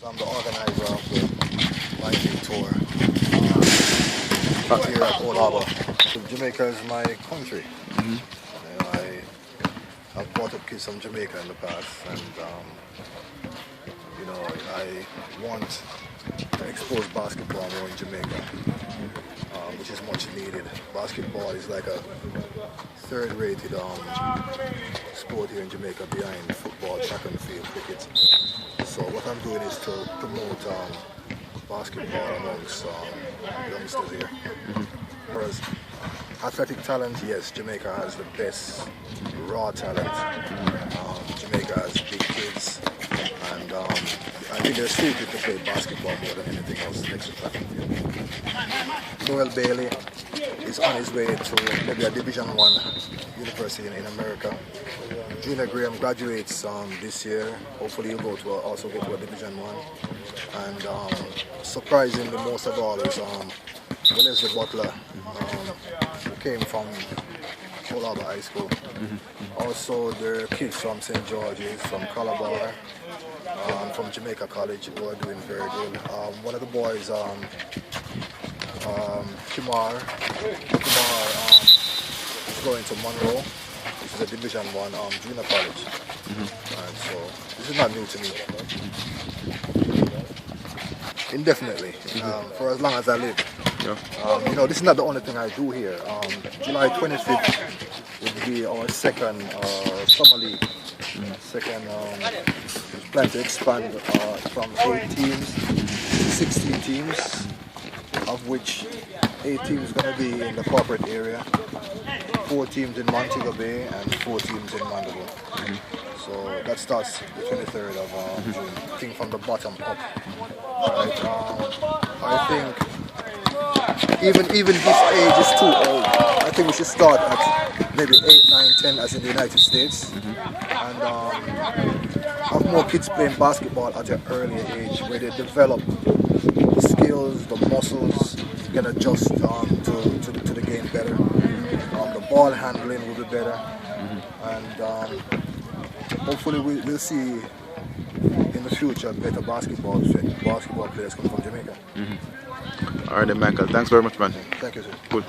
I'm the organizer of the Lightning Tour here at Old Harbour. Jamaica is my country. I've brought up kids from Jamaica in the past, and I want to expose basketball more in Jamaica, which is much needed. Basketball is like a third-rated sport here in Jamaica behind football, track and field, cricket. So what I'm doing is to promote basketball amongst youngsters here. Whereas athletic talent, yes, Jamaica has the best raw talent. Jamaica has big kids, and I think they're suited to play basketball more than anything else next to track and field. Noel Bailey is on his way to maybe a Division I university in America. Junior Graham graduates this year. Hopefully he'll also go to a Division I. And surprisingly, most of all is Wellesley Butler, who came from Old Harbour High School. Also, there are kids from St. George's, from Calabar, from Jamaica College, who are doing very good. One of the boys, Kimar is going to Monroe, which is a Division I junior college. And so this is not new to me. Indefinitely, for as long as I live. This is not the only thing I do here. July 25th would be our second summer league. Plan to expand from 8 teams to 16 teams, of which 8 teams are going to be in the corporate area, 4 teams in Montego Bay, and 4 teams in Mandeville. So that starts the 23rd of June, I think from the bottom up. Right? I think even this age is too old. I think we should start at maybe 8, 9, 10 as in the United States, and have more kids playing basketball at an earlier age where they develop the skills, the muscles, can adjust to the game better. The ball handling will be better, and hopefully we'll see in the future better basketball players come from Jamaica. All right then, Michael. Thanks very much, man. Thank you, sir. Good.